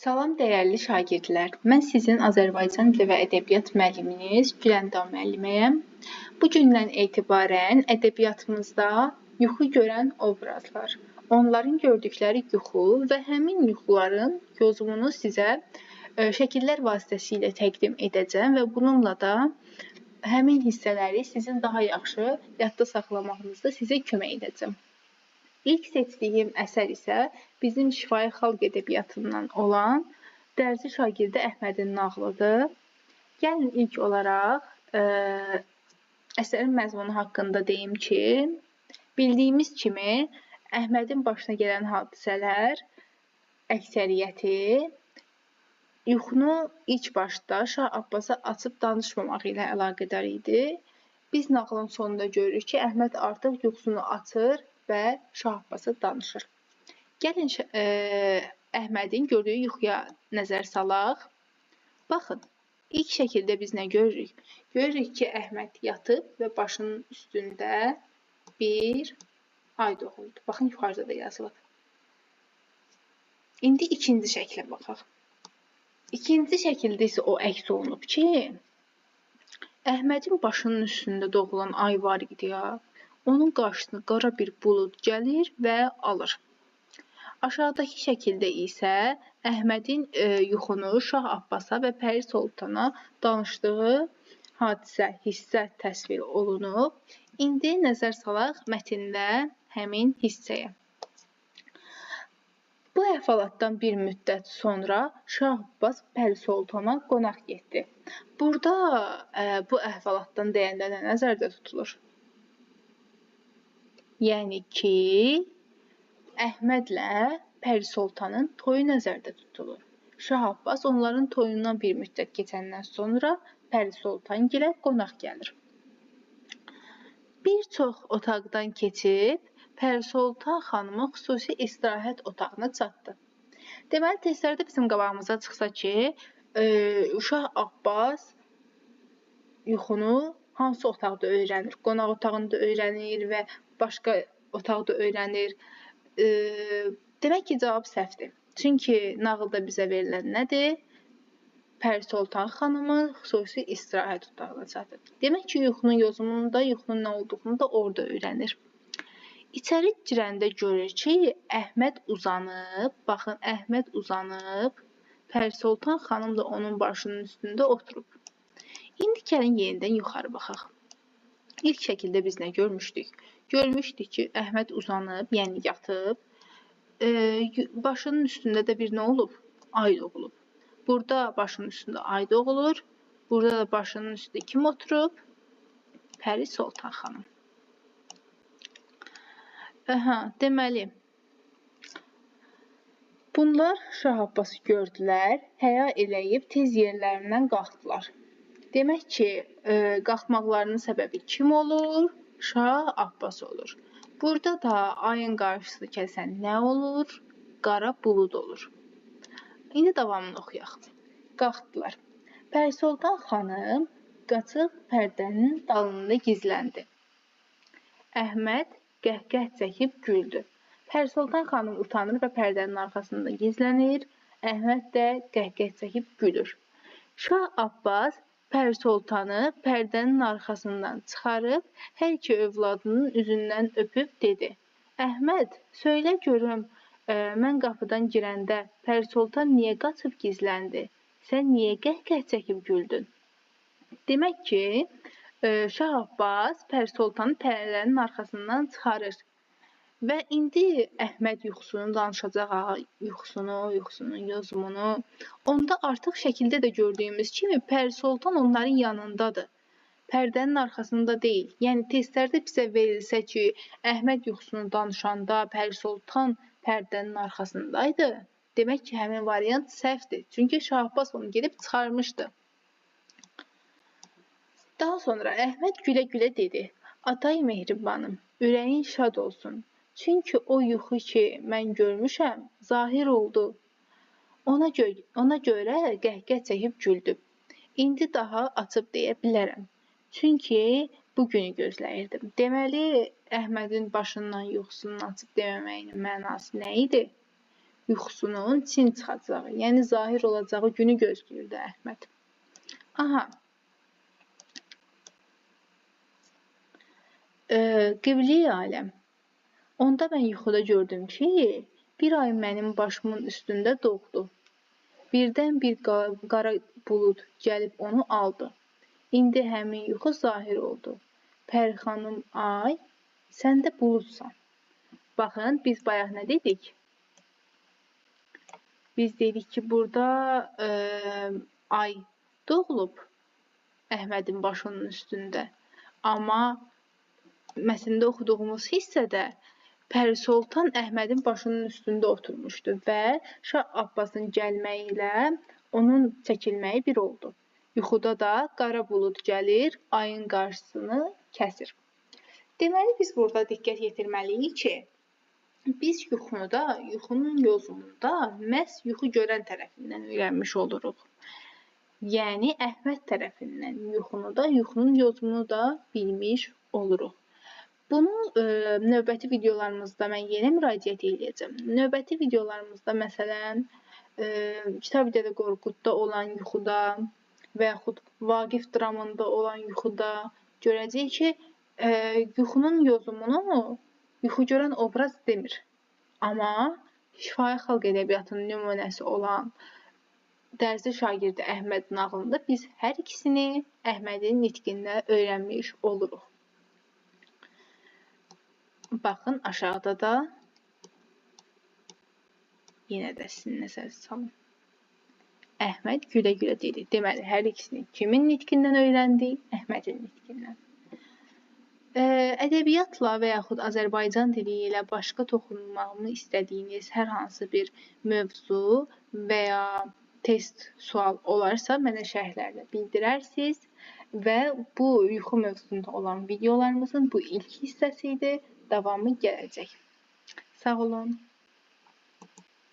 Salam dəyərli şagirdlər. Mən sizin Azərbaycan dili və ədəbiyyat müəlliminiz Güləndam müəlliməyəm. Bu gündən etibarən ədəbiyyatımızda yuxu görən obrazlar, onların gördükləri yuxu və həmin yuxuların yozumunu sizə şəkillər vasitəsilə təqdim edəcəm və bununla da həmin hissələri sizin daha yaxşı yadda saxlamağınızda sizə kömək edəcəm. İlk seçdiyim əsər isə bizim şifahi xalq ədəbiyyatından olan Dərzi şagirdi Əhmədin nağlıdır. Gəlin ilk olaraq əsərin məzmunu haqqında deyim ki, bildiyimiz kimi Əhmədin başına gələn hadisələr əksəriyyəti yuxunu ilk başda Şah Abbasa açıb danışmamağı ilə əlaqədar idi. Biz nağlın sonunda görürük ki, Əhməd artıq yuxusunu açır və Şah Abbasa danışır. Gəlin Əhmədin gördüyü yuxuya nəzər salaq. Baxın, ilk şəkildə biz nə görürük? Görürük ki, Əhməd yatıb və başının üstündə bir ay doğuldu. Baxın, yuxarıda da yazılıb. İndi ikinci şəklə baxaq. İkinci şəkildə isə o əks olunub ki, Əhmədin başının üstündə doğulan ay var idi ya. Onun qarşısına qara bir bulud gəlir və alır. Aşağıdakı şəkildə isə Əhmədin yuxunu Şah Abbasa və Pəri Soltana danışdığı hadisə, hissə təsvir olunub. İndi nəzər salaq mətndə həmin hissəyə. Bu əhvalatdan bir müddət sonra Şah Abbas Pəri Soltana qonaq getdi. Burada bu əhvalatdan deyəndə nə nəzərdə tutulur? Yəni ki, Əhmədlə Pəri Soltanın toyu nəzərdə tutulur. Şah Abbas onların toyundan bir müddət keçəndən sonra Pəri Soltan gilə qonaq gəlir. Bir çox otaqdan keçib Pəri Soltan xanımın xüsusi istirahət otağına çatdı. Deməli, testlərdə bizim qabağımıza çıxsa ki, Şah Abbas yuxunu hansı otaqda öyrənir? Qonaq otağında öyrənir və başqa otaqda öyrənir. Demək ki, cavab səhvdir. Çünki nağılda bizə verilən nədir? Pəri Soltan xanımın xüsusi istirahət otağına çatır. Demək ki, yuxunun yozumunda yuxunun nə olduğunu da orada öyrənir. İçəri girəndə görür ki, Əhməd uzanıb, baxın, Əhməd uzanıb, Pəri Soltan xanım da onun başının üstündə oturub. İndi gəlin yenidən yuxarı baxaq. İlk şəkildə biz nə görmüşdük? Görmüşdük ki, Əhməd uzanıb, yəni yatıb. Başının üstündə də bir nə olub? Ay doğulub. Burada başının üstündə ay doğulur. Burada da başının üstündə kim oturub? Pəri Soltan xanım. Deməli, bunlar Şah Abbası gördülər, həya eləyib tez yerlərindən qalxdılar. Demək ki, qalxmaqlarının səbəbi kim olur? Şah Abbas olur. Burada da ayın qarşısını kəsən nə olur? Qara bulud olur. İndi davamını oxuyaq. Qalxdılar. Pəri Soltan xanım qaçıb pərdənin dalında gizləndi. Əhməd qəhqəh çəkib güldü. Pəri Soltan xanım utanır və pərdənin arxasında gizlənir. Əhməd də qəhqəh çəkib gülür. Şah Abbas Pəri Soltanı pərdənin arxasından çıxarıb hər iki övladının üzündən öpüb dedi: Əhməd, söylə görüm, mən qapıdan girəndə Pəri Soltan niyə qaçıb gizləndi? Sən niyə qəhqəh çəkib güldün? Demək ki, Şah Abbas Pəri Soltanı pərdənin arxasından çıxarır. Və indi Əhməd yuxusunu danışacaq, yuxusunun yozumunu. Onda artıq şəkildə də gördüyümüz kimi Pəri Soltan onların yanındadır. Pərdənin arxasında deyil. Yəni testlərdə bizə verilsə ki, Əhməd yuxusunu danışanda Pəri Soltan pərdənin arxasındaydı. Demək ki, həmin variant səhvdir. Çünki Şah Abbas onu gedib çıxarmışdı. Daha sonra Əhməd gülə-gülə dedi: Atay mehribanım, ürəyin şad olsun. Çünki o yuxu ki, mən görmüşəm, zahir oldu. Ona görə qəhqəh çəkib güldüm. İndi daha açıb deyə bilərəm. Çünki bugünü gözləyirdim. Deməli, Əhmədin başından yuxusunun açıb deməməyinin mənası nə idi? yuxusunun Çin çıxacağı, yəni zahir olacağı günü gözləyirdi Əhməd. Aha. Qibleyi aləm. Onda mən yuxuda gördüm ki, bir ay mənim başımın üstündə doğdu. Birdən bir qara bulud gəlib onu aldı. İndi həmin yuxu zahir oldu. Pərixanım ay, sən də buludsan. Baxın, biz bayaq nə dedik? Biz dedik ki, burada ay doğulub Əhmədin başının üstündə. Amma məsəlində oxuduğumuz hissədə Pəri Soltan Əhmədin başının üstündə oturmuşdu və Şah Abbasın gəlməyi ilə onun çəkilməyi bir oldu. Yuxuda da qara bulud gəlir, ayın qarşısını kəsir. Deməli, biz burada diqqət yetirməliyik ki, biz yuxunu da, yuxunun yozumunda məhz yuxu görən tərəfindən öyrənmiş oluruq. Yəni, Əhməd tərəfindən yuxunu da, yuxunun yozumunu da bilmiş oluruq. Bunu növbəti videolarımızda mən yenə müraciət edəcəm. Növbəti videolarımızda məsələn, Kitab-ı Qorqudda olan yuxuda və yaxud Vaqif dramında olan yuxuda görəcəyik ki, yuxunun yozumunu yuxu görən obraz demir. Amma şifahi xalq ədəbiyyatının nümunəsi olan dərzi şagirdi Əhməd nağılında biz hər ikisini Əhmədin nitqində öyrənmiş oluruq. Baxın, aşağıda da yenə də sizin nəzər salın. Əhməd gülə-gülə dedi. Deməli, hər ikisini kimin nitqindən öyrəndik? Əhmədin nitqindən. Ədəbiyyatla və yaxud Azərbaycan dili ilə başqa toxunmağımı istədiyiniz hər hansı bir mövzu və ya test sual olarsa mənə şərhlərlə bildirərsiniz və bu yuxu mövzusunda olan videolarımızın bu ilk hissəsi idi. Davamı gələcək. Sağ olun.